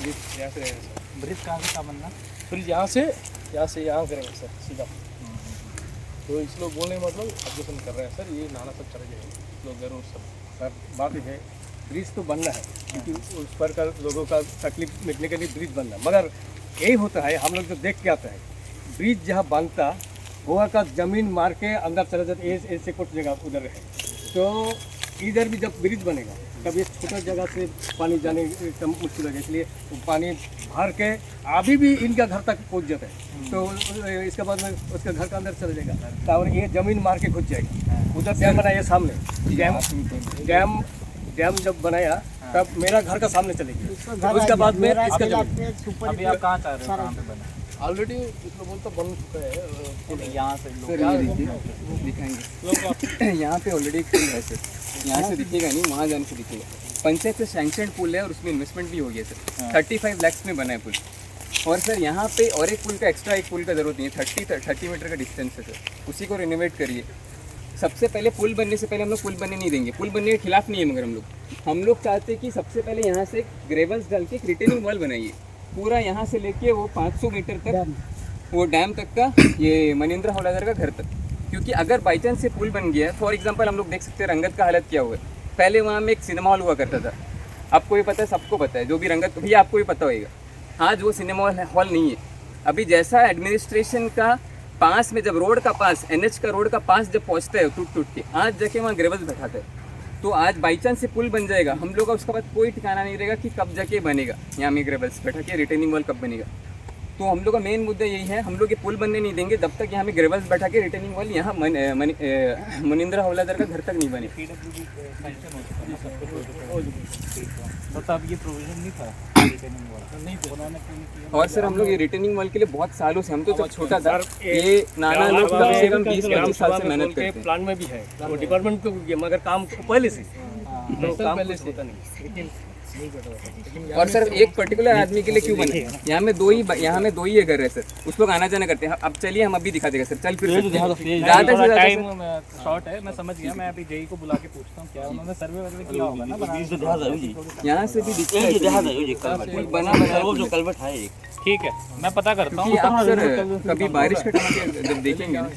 Bridge यहाँ से रहेगा सर। ब्रिज कहाँ से बनना? ब्रिज यहाँ से यहाँ करेंगे सर सीधा। तो इस लोग बोलने मतलब ऑब्जेक्शन कर रहे हैं सर, ये नाला सब चले जाएंगे लोग जरूर सब। सर बात ये है ब्रिज तो बनना है क्योंकि उस पर का लोगों का तकलीफ मिटने के लिए ब्रिज बनना है, मगर यही होता है हम लोग जो देख के आते हैं ब्रिज जहाँ बनता गोवा का ज़मीन मार के अंदर चले जाते ऐसे कुछ जगह उधर है। तो इधर भी जब ब्रिज बनेगा तब ये छोटा जगह से पानी जाने एकदम मुश्किल है, इसलिए पानी भर के अभी भी इनका घर तक पहुंच जाता है। तो इसके बाद में उसका घर का अंदर चला जाएगा और ये ज़मीन मार के घुस जाएगा। उधर डैम बनाया सामने, डैम जब बनाया तब मेरा घर का सामने चलेगी, उसके बाद में इसका जमीन। अभी आप कहाँ चाह रहे हो, कहाँ पे बना? ऑलरेडी इसमें बोलता बन चुका है। यहाँ से दिखाएंगे यहाँ पे ऑलरेडी पुल है सर, यहाँ से दिखेगा नहीं, वहाँ जाने से दिखेगा। पंचायत से सैंक्शन पुल है और उसमें इन्वेस्टमेंट भी हो गया सर। 35 लाख में बना है पुल। और सर यहाँ पे और एक पुल का एक्स्ट्रा एक पुल का ज़रूरत नहीं है, 30 मीटर का डिस्टेंस है सर, उसी को रिनोवेट करिए। सबसे पहले पुल बनने से पहले हम लोग पुल बनने नहीं देंगे, पुल बनने के खिलाफ नहीं है, मगर हम लोग चाहते हैं कि सबसे पहले यहाँ से ग्रेवल्स डाल के रिटेनिंग वॉल बनाइए पूरा, यहाँ से लेके वो 500 मीटर तक वो डैम तक का, ये मनिंद्र हौलादार का घर तक। क्योंकि अगर बाई चांस से पुल बन गया, फॉर एग्जांपल हम लोग देख सकते हैं रंगत का हालत क्या हुआ है। पहले वहाँ में एक सिनेमा हॉल हुआ करता था, आपको भी पता है, सबको पता है, जो भी रंगत भी आपको भी पता होगा। आज वो सिनेमा हॉल नहीं है। अभी जैसा एडमिनिस्ट्रेशन का पास में जब रोड का पास NH का रोड का पास जब पहुँचता है टूट के, आज जाके वहाँ ग्रेवल्स बैठाते हैं। तो आज बाई चांस से पुल बन जाएगा, हम लोग का उसके बाद कोई ठिकाना नहीं रहेगा कि कब जाके बनेगा यहाँ में ग्रेवल्स बैठा के रिटेनिंग वॉल कब बनेगा। तो हम लोग का मेन मुद्दा यही है, हम लोग ये पुल बनने नहीं देंगे जब तक यहाँ में ग्रेवल्स बैठा के रिटेनिंग वॉल यहाँ मनिंद्र हौलादार का घर तक नहीं बने। तो तब ये प्रोविजन नहीं था और सर हम लोग ये रिटेनिंग वॉल के लिए बहुत सालों से, हम तो जब छोटा था ये नाना लोग कम से कम 20-25 साल से मेहनत करते हैं। प्लान में भी है वो डिपार्टमेंट को, मगर काम पहले से काम पहले से होता नहीं। और सर एक पर्टिकुलर आदमी के लिए क्यों बने? यहाँ में दो ही घर है सर, उस लोग आना जाना करते हैं। अब चलिए हम अभी दिखा देगा सर, चल फिर ज़्यादा से टाइम शॉर्ट है, मैं समझ गया। मैं अभी जेई को बुला के पूछता हूँ क्या उन्होंने सर्वे वगैरह किया होगा ना, यहाँ से भी दिखता है बना जो कलवट है। ठीक है मैं पता करता हूँ। आप सर कभी बारिश का टाइम जब देखेंगे ना,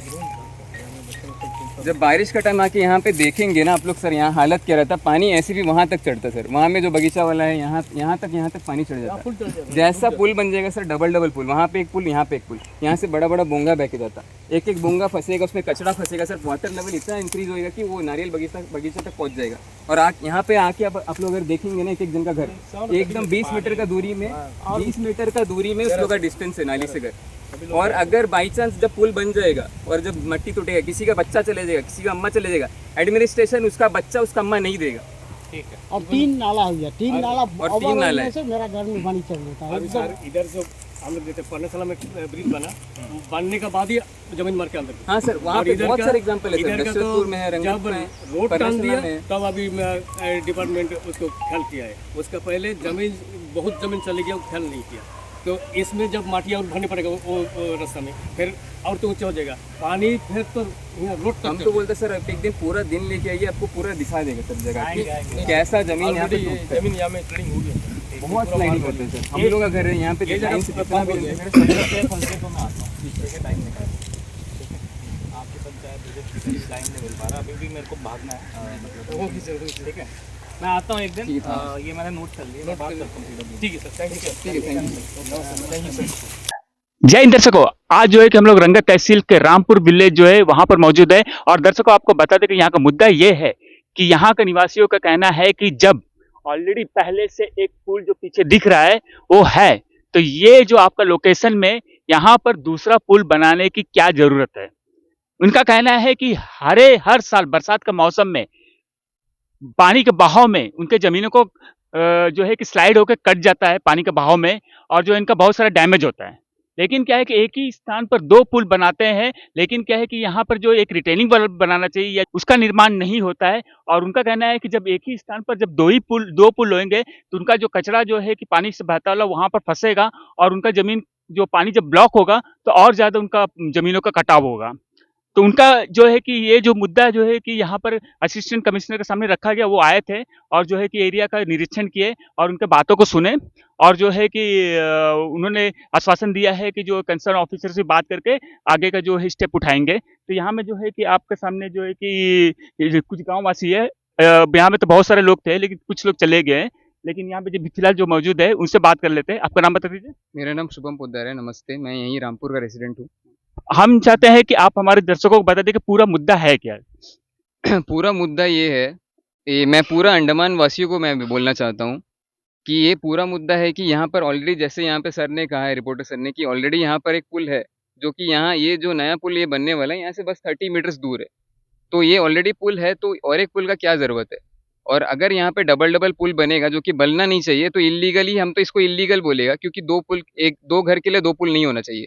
जब बारिश का टाइम आके यहाँ पे देखेंगे ना आप लोग सर, यहाँ हालत क्या रहता, पानी ऐसे भी वहाँ तक चढ़ता सर। वहाँ में जो बगीचा वाला है यहाँ तक पानी चढ़ जाता है। जैसा पुल बन जाएगा सर, डबल पुल, वहाँ पे एक पुल, यहाँ पे एक पुल, यहाँ से बड़ा बोंगा बह के जाता, एक बोंगा फंसेगा, उसमें कचरा फंसेगा सर, वाटर लेवल इतना इंक्रीज होएगा कि वो नारियल बगीचा तक पहुँच जाएगा। और यहाँ पे आके आप लोग अगर देखेंगे ना, एक जन का घर एकदम 20 मीटर का दूरी में उस लोग का डिस्टेंस है नाली से घर। और अगर बाई चांस जब पुल बन जाएगा और जब मट्टी टूटेगा, किसी का बच्चा चले जाएगा, किसी का अम्मा चले जाएगा, एडमिनिस्ट्रेशन उसका बच्चा उसका अम्मा नहीं देगा। ठीक है। और 3 नाला हो गया, 3 नाला और 3 नाला है। से मेरा घर में पानी चल जाता है। अभी सर इधर जो हम लोग जैसे पर्णशाला में ब्रिज बना, बनने के बाद ही जमीन मार के अंदर। हाँ सर, वहाँ पे बहुत सारे एग्जांपल है सर, इधर का दशरथपुर में है, जब रंगत में है, रोड टान दिया में है। तब अभी डिपार्टमेंट उसको ख्याल किया है। उसका पहले बहुत जमीन चली गया, ख्याल नहीं किया। तो इसमें जब माटिया और भरनी पड़ेगा वो रास्ता में, फिर और तो ऊँचा हो जाएगा पानी, फिर तो रोड तक। हम तो बोलते सर एक दिन पूरा दिन लेके आइए, आपको पूरा दिखा देगा सब जगह की कैसा जमीन यहाँ पे टूटता है। जमीन यहाँ में ट्रेडिंग हो गई, बहुत स्लाइडिंग होते हैं सर। हम लोग का घर है यहाँ पे डिजाइन से कितना भी आपकी पंचायत टाइम नहीं मिल पा रहा, अभी भी मेरे को भागना है। ठीक है मैं आता हूँ एक दिन। ये मैंने नोट कर लिया, मैं बात करता हूँ। ठीक है सर, थैंक यू सर। जय हिंद दर्शकों, आज जो है कि हम लोग रंगत तहसील के रामपुर विलेज जो है वहां पर मौजूद है। और दर्शकों आपको बता दें कि यहाँ का मुद्दा ये है कि यहाँ के निवासियों का कहना है कि जब ऑलरेडी पहले से एक पुल जो पीछे दिख रहा है वो है, तो ये जो आपका लोकेशन में यहाँ पर दूसरा पुल बनाने की क्या जरूरत है। उनका कहना है कि हर साल बरसात का मौसम में पानी के बहाव में उनके जमीनों को जो है कि स्लाइड होकर कट जाता है पानी के बहाव में, और जो इनका बहुत सारा डैमेज होता है। लेकिन क्या है कि एक ही स्थान पर 2 पुल बनाते हैं, लेकिन क्या है कि यहाँ पर जो एक रिटेनिंग वॉल बनाना चाहिए या उसका निर्माण नहीं होता है। और उनका कहना है कि जब एक ही स्थान पर जब 2 पुल होंगे तो उनका जो कचरा जो है कि पानी से बहता हुआ वहाँ पर फंसेगा, और उनका जमीन जो पानी जब ब्लॉक होगा तो और ज़्यादा उनका जमीनों का कटाव होगा। तो उनका जो है कि ये जो मुद्दा जो है कि यहाँ पर असिस्टेंट कमिश्नर के सामने रखा गया, वो आए थे और जो है कि एरिया का निरीक्षण किए और उनके बातों को सुने और जो है कि उन्होंने आश्वासन दिया है कि जो कंसर्न ऑफिसर से बात करके आगे का जो है स्टेप उठाएंगे। तो यहाँ में जो है कि आपके सामने जो है कि ये जो कुछ गाँव वासी है, यहाँ में तो बहुत सारे लोग थे लेकिन कुछ लोग चले गए हैं, लेकिन यहाँ पे जो फिलहाल जो मौजूद है उनसे बात कर लेते हैं। आपका नाम बता दीजिए। मेरा नाम शुभम पोद्दार है, नमस्ते। मैं यहीं रामपुर का रेसिडेंट हूँ। हम चाहते हैं कि आप हमारे दर्शकों को बता दें कि पूरा मुद्दा है क्या? पूरा मुद्दा ये है, ये मैं पूरा अंडमान वासियों को मैं बोलना चाहता हूँ कि ये पूरा मुद्दा है कि यहाँ पर ऑलरेडी, जैसे यहाँ पे सर ने कहा है, रिपोर्टर सर ने, कि ऑलरेडी यहाँ पर एक पुल है, जो कि यहाँ ये जो नया पुल ये बनने वाला है यहाँ से बस 30 मीटर्स दूर है। तो ये ऑलरेडी पुल है, तो और एक पुल का क्या ज़रूरत है? और अगर यहाँ पे डबल डबल पुल बनेगा जो कि बनना नहीं चाहिए, तो इल्लीगली, हम तो इसको इल्लीगल बोलेगा, क्योंकि दो घर के लिए दो पुल नहीं होना चाहिए।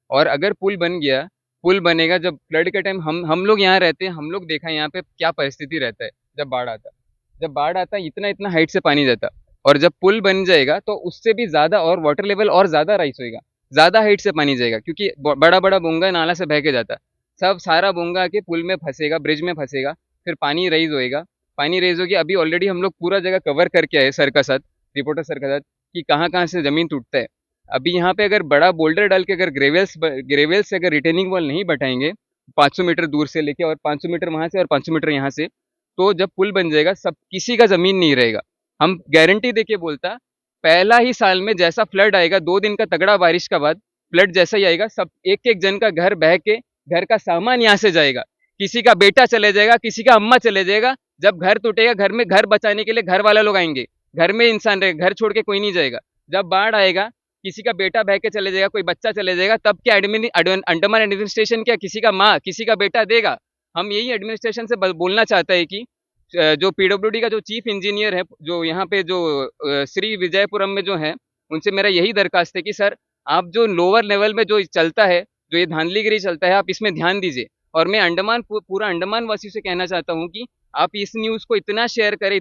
और अगर पुल बन गया, पुल बनेगा जब फ्लड के टाइम, हम लोग यहाँ रहते हैं, हम लोग देखा है यहाँ पे क्या परिस्थिति रहता है जब बाढ़ आता। जब बाढ़ आता इतना इतना हाइट से पानी जाता, और जब पुल बन जाएगा तो उससे भी ज़्यादा और वाटर लेवल और ज़्यादा राइज होएगा, ज़्यादा हाइट से पानी जाएगा, क्योंकि बड़ा बड़ा बोंगा नाला से बह के जाता, सब सारा बोंगा आके पुल में फंसेगा, ब्रिज में फंसेगा, फिर पानी रेज होएगा। पानी रेज होगी, अभी ऑलरेडी हम लोग पूरा जगह कवर करके आए सर का साथ, रिपोर्टर सर का साथ, कि कहाँ कहाँ से ज़मीन टूटता है। अभी यहाँ पे अगर बड़ा बोल्डर डाल के अगर ग्रेवल्स से अगर रिटेनिंग वॉल नहीं बैठाएंगे 500 मीटर दूर से लेके, और 500 मीटर वहाँ से और 500 मीटर यहाँ से, तो जब पुल बन जाएगा सब किसी का ज़मीन नहीं रहेगा। हम गारंटी देके बोलता, पहला ही साल में जैसा फ्लड आएगा, 2 दिन का तगड़ा बारिश का बाद फ्लड जैसा ही आएगा, सब एक एक जन का घर बह के, घर का सामान यहाँ से जाएगा, किसी का बेटा चले जाएगा, किसी का अम्मा चले जाएगा। जब घर टूटेगा, घर में घर बचाने के लिए घर वाला लोग आएंगे, घर में इंसान रहेगा, घर छोड़ के कोई नहीं जाएगा। जब बाढ़ आएगा, किसी का बेटा बह के चले जाएगा, कोई बच्चा चले जाएगा, तब क्या अंडमान एडमिनिस्ट्रेशन क्या किसी का माँ, किसी का बेटा देगा? हम यही एडमिनिस्ट्रेशन से बोलना चाहता है कि जो पीडब्ल्यूडी का जो चीफ इंजीनियर है, जो यहाँ पे जो श्री विजयपुरम में जो है, उनसे मेरा यही दरखास्त है कि सर, आप जो लोअर लेवल में जो चलता है, जो ये धांधलीगिरी चलता है, आप इसमें ध्यान दीजिए। और मैं पूरा अंडमान वासियों से कहना चाहता हूँ कि आप इस न्यूज़ को इतना शेयर करें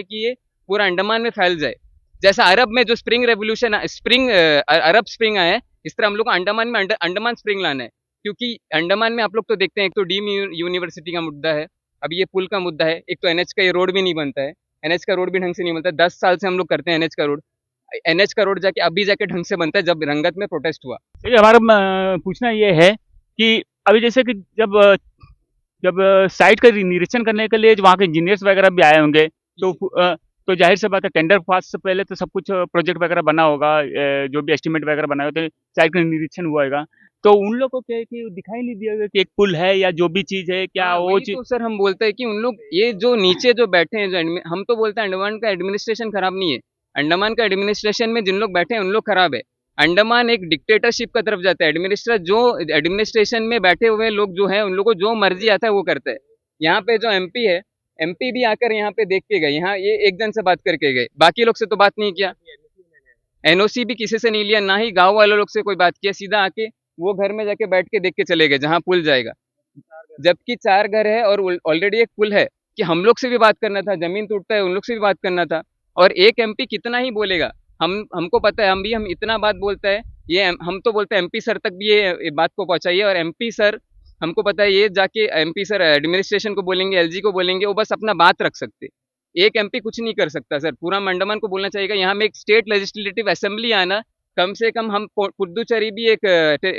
कि ये पूरा अंडमान में फैल जाए। जैसा अरब में जो अरब स्प्रिंग आया है, इस तरह हम लोग को अंडमान में अंडमान स्प्रिंग लाना है। क्योंकि अंडमान में आप लोग तो देखते हैं, एक तो डीम यूनिवर्सिटी का मुद्दा है, अब ये पुल का मुद्दा है, एक तो एनएच का ये रोड भी नहीं बनता है, एनएच का रोड भी ढंग से नहीं बनता है। 10 साल से हम लोग करते हैं एनएच का रोड जाके अभी जाके ढंग से बनता है, जब रंगत में प्रोटेस्ट हुआ। देखिए, हमारा पूछना ये है कि अभी जैसे कि जब साइट का निरीक्षण करने के लिए वहाँ के इंजीनियर्स वगैरह भी आए होंगे, तो जाहिर सी बात है, टेंडर पास से पहले तो सब कुछ प्रोजेक्ट वगैरह बना होगा, जो भी एस्टिमेट वगैरह बना होगा, तो साइट का निरीक्षण हुआ होगा, तो उन लोगों को क्या है कि दिखाई नहीं दिया होगा कि एक पुल है या जो भी चीज़ है, क्या हाँ, वो वही चीज़। तो सर हम बोलते हैं कि उन लोग, ये जो नीचे जो बैठे हैं, हम तो बोलते हैं अंडमान का एडमिनिस्ट्रेशन खराब नहीं है। अंडमान का एडमिनिस्ट्रेशन में जिन लोग बैठे हैं उन लोग खराब है। अंडमान एक डिक्टेटरशिप का तरफ जाता है। एडमिनिस्ट्रेशन में बैठे हुए लोग जो है, उन लोगों को जो मर्जी आता है वो करते हैं। यहाँ पे जो एमपी है, एमपी भी आकर यहाँ पे देख के गए, यहाँ ये एक जन से बात करके गए, बाकी लोग से तो बात नहीं किया। एनओसी भी किसी से नहीं लिया, ना ही गांव वाले लोग से कोई बात किया, सीधा आके वो घर में जाके बैठ के देख के चले गए जहाँ पुल जाएगा। जबकि 4 घर है और ऑलरेडी एक पुल है, कि हम लोग से भी बात करना था, जमीन टूटता है उन लोग से भी बात करना था। और एक एमपी कितना ही बोलेगा, हमको पता है, हम इतना बात बोलता है, ये हम तो बोलते हैं एमपी सर तक भी ये बात को पहुंचाइए। और एमपी सर, हमको पता है, ये जाके एमपी सर एडमिनिस्ट्रेशन को बोलेंगे, एलजी को बोलेंगे, वो बस अपना बात रख सकते। एक एमपी कुछ नहीं कर सकता सर, पूरा अंडमान को बोलना चाहिए। यहाँ में एक स्टेट लेजिस्लेटिव असेंबली आना, कम से कम, हम पुडुचेरी भी एक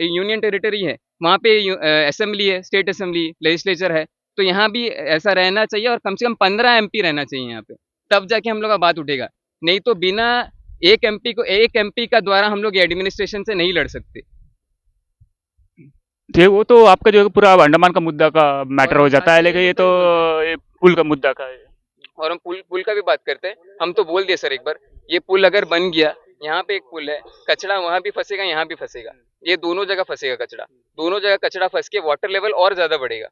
यूनियन टेरिटरी है, वहाँ पे असेंबली है, स्टेट असेंबली लेजिस्लेचर है, तो यहाँ भी ऐसा रहना चाहिए। और कम से कम 15 एमपी रहना चाहिए यहाँ पे, तब जाके हम लोग का बात उठेगा। नहीं तो बिना एक एमपी का द्वारा हम लोग एडमिनिस्ट्रेशन से नहीं लड़ सकते। वो तो आपका जो है पूरा अंडमान का मुद्दा का मैटर हो जाता है, लेकिन ये तो ये पुल का मुद्दा का है। और हम पुल का भी बात करते हैं। हम तो बोल दिए सर एक बार, ये पुल अगर बन गया, यहाँ पे एक पुल है, कचरा वहाँ भी फंसेगा, यहाँ भी फंसेगा, ये दोनों जगह फंसेगा कचरा, दोनों जगह कचरा फंस के वाटर लेवल और ज्यादा बढ़ेगा।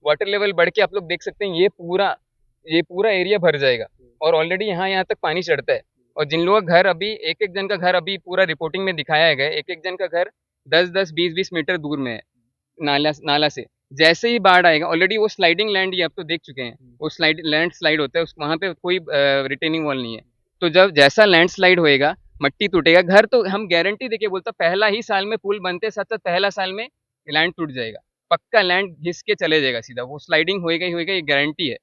वाटर लेवल बढ़ के आप लोग देख सकते हैं, ये पूरा एरिया भर जाएगा। और ऑलरेडी यहाँ तक पानी चढ़ता है। और जिन लोगों का घर अभी, एक एक जन का घर अभी पूरा रिपोर्टिंग में दिखाया गया, एक एक जन का घर 10-10, 20-20 मीटर दूर में है नाला से। जैसे ही बाढ़ आएगा, ऑलरेडी वो स्लाइडिंग लैंड, ये आप तो देख चुके हैं, वो लैंड स्लाइड होता है, वहाँ पे कोई रिटेनिंग वॉल नहीं है। तो जब जैसा लैंड स्लाइड होएगा, मट्टी टूटेगा, घर तो हम गारंटी देके बोलता, पहला ही साल में पुल बनते साथ साथ पहला साल में लैंड टूट जाएगा। पक्का लैंड घिस के चले जाएगा सीधा, वो स्लाइडिंग होएगा ही होएगा, ये गारंटी है,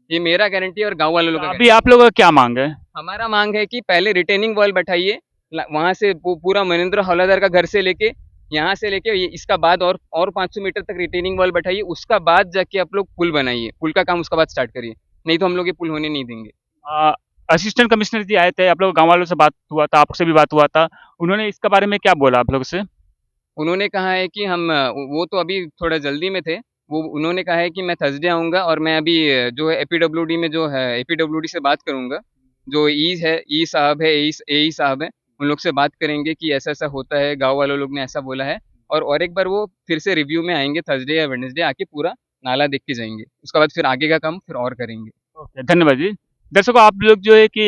ये मेरा गारंटी है और गांव वालों का अभी आप लोगों का क्या मांग है? हमारा मांग है कि पहले रिटेनिंग वॉल बैठाइए, वहां से पूरा मनिंद्र हौलादार का घर से लेके यहाँ से लेके इसका बाद और 500 मीटर तक रिटेनिंग वॉल बैठाइए, उसका बाद जाके आप लोग पुल बनाइए, पुल का काम उसका बाद स्टार्ट करिए, नहीं तो हम लोग ये पुल होने नहीं देंगे। असिस्टेंट कमिश्नर जी आए थे, आप लोग गांव वालों से बात हुआ था, आपसे भी बात हुआ था, उन्होंने इसके बारे में क्या बोला आप लोग से? उन्होंने कहा है कि हम, वो तो अभी थोड़ा जल्दी में थे, वो उन्होंने कहा है कि मैं थर्सडे आऊँगा और मैं अभी जो है एपीडब्ल्यूडी में जो है एपीडब्ल्यूडी से बात करूँगा, जो ई साहब है, ए साहब है, उन लोग से बात करेंगे कि ऐसा ऐसा होता है, गांव वालों लोग ने ऐसा बोला है, और एक बार वो फिर से रिव्यू में आएंगे थर्सडे या वेडनेसडे, आके पूरा नाला देख के जाएंगे, उसके बाद फिर आगे का काम फिर और करेंगे। ओके, धन्यवाद जी। दर्शकों, आप लोग जो है कि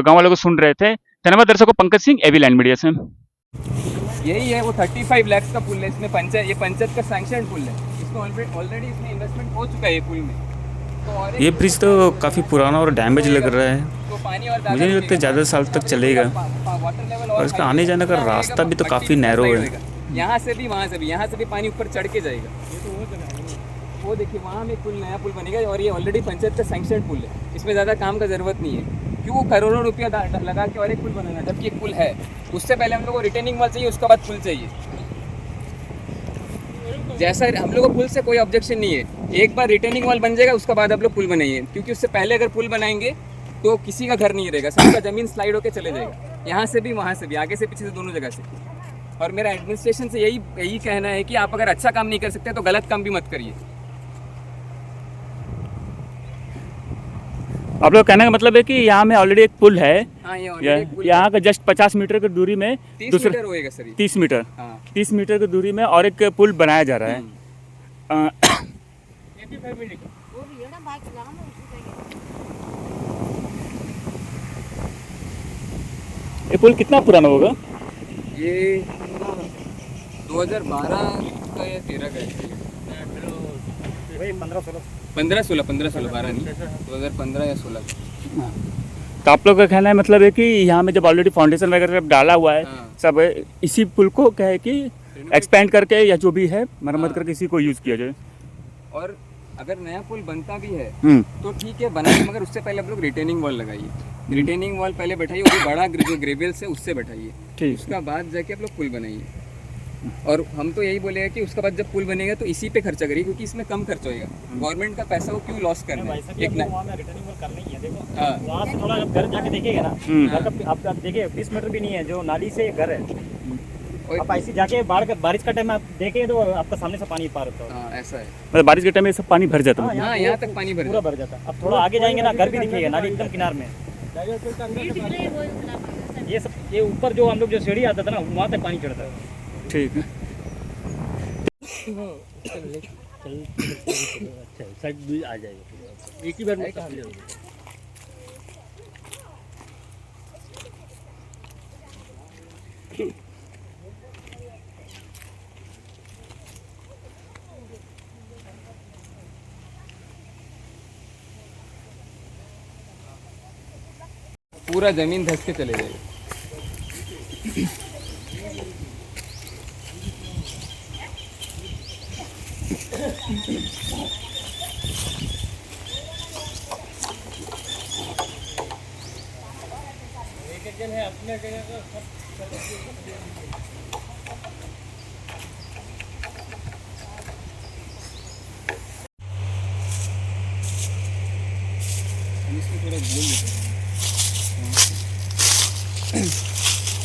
गांव वालों को सुन रहे थे। धन्यवाद दर्शकों, Pankaj Singh, AB land media से। यही है वो 35 लाख का पुल है, इसमें ये पंचायत का सैंक्शन पुल है, इसमें ऑलरेडी इसमें इन्वेस्टमेंट हो चुका है ये पुल में। तो और ये ब्रिज तो काफ़ी पुराना और डैमेज लग रहा है, तो पानी और मुझे नहीं लगता ज़्यादा साल तक चलेगा, वाटर लेवल और इसका आने जाने का रास्ता भी तो काफ़ी नैरो है। यहाँ से भी वहाँ से भी, यहाँ से भी पानी ऊपर चढ़ के जाएगा। वो देखिए वहाँ में पुल, नया पुल बनेगा, और ये ऑलरेडी पंचायत का सैंक्शन पुल है, इसमें ज़्यादा काम का ज़रूरत नहीं है। क्यों करोड़ों रुपया लगा के और एक पुल बनाना, जबकि एक पुल है, उससे पहले हम लोग को रिटेनिंग वॉल चाहिए, उसके बाद पुल चाहिए। जैसा हम लोग को पुल से कोई ऑब्जेक्शन नहीं है, एक बार रिटेनिंग वॉल बन जाएगा, उसके बाद आप लोग पुल बनाइए, क्योंकि उससे पहले अगर पुल बनाएंगे तो किसी का घर नहीं रहेगा, सबका ज़मीन स्लाइड होकर चले जाएगा, यहाँ से भी वहाँ से भी, आगे से पीछे से, दोनों जगह से। और मेरा एडमिनिस्ट्रेशन से यही कहना है कि आप अगर अच्छा काम नहीं कर सकते तो गलत काम भी मत करिए। आप लोग कहने का मतलब है कि यहाँ में ऑलरेडी एक पुल है, हाँ, यहाँ का जस्ट 50 मीटर की दूरी में 30 मीटर होएगा सर, 30 मीटर, हाँ 30 मीटर की दूरी में और एक पुल बनाया जा रहा है। ये पुल कितना पुराना होगा? ये 2012 का या 13 का है, 15-16, 12 नहीं, 2015 या 16। तो आप लोग का कहना है मतलब है कि यहाँ में जब ऑलरेडी फाउंडेशन वगैरह डाला हुआ है, हाँ। सब इसी पुल को क्या है कि एक्सपेंड करके या जो भी है मरम्मत करके इसी को यूज़ किया जाए। और अगर नया पुल बनता भी है हम्म, तो ठीक है बनाइए, मगर उससे पहले आप लोग रिटेनिंग वॉल लगाइए, रिटेनिंग वॉल पहले बैठाइए, वो बड़ा जो ग्रेवियल्स है उससे बैठाइए, ठीक। उसका बाद जाके आप लोग पुल बनाइए। और हम तो यही बोलेगा कि उसके बाद जब पुल बनेगा तो इसी पे खर्चा करिए, क्योंकि इसमें कम खर्च होएगा, गवर्नमेंट का पैसा वो क्यों लॉस करना है। एक ना, हाँ वहाँ से थोड़ा घर जाके देखिएगा ना, घर का आप देखिए 20 मीटर भी नहीं है, जो नाली से घर है, आप ऐसे जाके बारिश का टाइम आप देखें तो आपका सामने से पानी पार होता है। हाँ ऐसा है, मतलब बारिश के टाइम में सब पानी भर जाता है। हाँ यहाँ तक पानी भर पूरा भर जाता है। अब थोड़ा आगे जाएंगे ना, घर भी दिखेगा, नाली एकदम किनार में। ये सब, ये ऊपर जो हम लोग जो सीढ़ी आता था ना, वहाँ तक पानी चढ़ता है। ठीक है। अच्छा साइड भी आ जाएगा, एक ही बार में काम हो पूरा जमीन धस के चले जाएगा।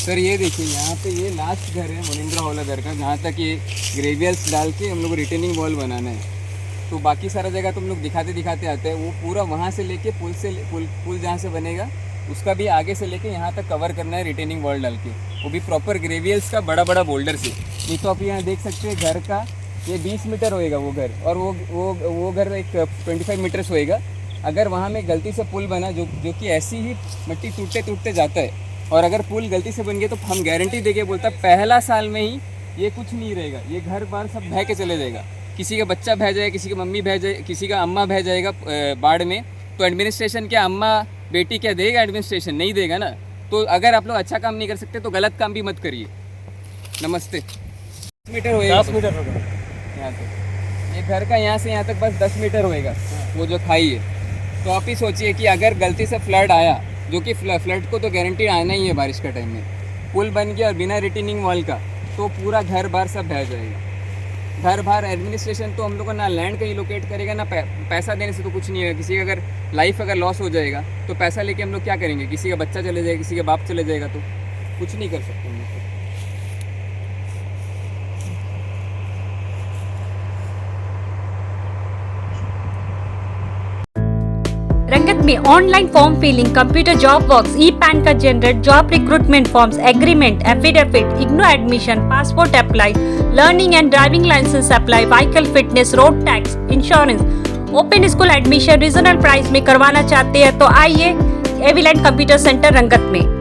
सर ये देखिए, यहाँ पे ये लास्ट घर है मनिंद्र हौलादार का, जहाँ तक ये ग्रेवियल्स डाल के हम लोग को रिटेनिंग वॉल बनाना है। तो बाकी सारा जगह तो हम लोग दिखाते आते हैं, वो पूरा वहाँ से लेके पुल जहाँ से बनेगा उसका भी आगे से लेके यहाँ तक कवर करना है रिटेनिंग वॉल डाल के, वो भी प्रॉपर ग्रेवियल्स का बड़ा बोल्डर से। ये तो आप यहाँ देख सकते हैं, घर का ये 20 मीटर होएगा वो घर, और वो घर एक 25 मीटर्स होएगा। अगर वहाँ में गलती से पुल बना, जो कि ऐसी ही मिट्टी टूटते जाता है, और अगर पुल गलती से बन गया तो हम गारंटी देके बोलता पहला साल में ही ये कुछ नहीं रहेगा, ये घर बार सब बह के चले जाएगा, किसी का बच्चा बह जाएगा, किसी की मम्मी बह जाए, किसी का अम्मा बह जाएगा बाढ़ में। तो एडमिनिस्ट्रेशन क्या अम्मा बेटी क्या देगा? एडमिनिस्ट्रेशन नहीं देगा ना। तो अगर आप लोग अच्छा काम नहीं कर सकते तो गलत काम भी मत करिए। नमस्ते। 10 मीटर होगा, 10 मीटर होगा यहाँ से। ये घर का यहाँ से यहाँ तक बस 10 मीटर होएगा, वो जो खाई है। तो आप ही सोचिए कि अगर गलती से फ्लड आया, जो कि फ्लड को तो गारंटी आना ही है बारिश का टाइम में, पुल बन गया और बिना रिटेनिंग वॉल का, तो पूरा घर बार सब बह जाएगा। घर बार एडमिनिस्ट्रेशन तो हम लोग को ना लैंड कहीं लोकेट करेगा, ना पैसा देने से तो कुछ नहीं होगा। किसी का अगर लाइफ अगर लॉस हो जाएगा तो पैसा लेके हम लोग क्या करेंगे? किसी का बच्चा चले जाएगा, किसी का बाप चले जाएगा, तो कुछ नहीं कर सकते हम लोग। रंगत में online form filling, computer job works, e PAN का generate, job recruitment forms, agreement, affidavit, IGNOU admission, passport apply, learning and driving licence apply, vehicle fitness, road tax, insurance, open school admission regional price में करवाना चाहते हैं तो आइए एविलेंट computer centre रंगत में।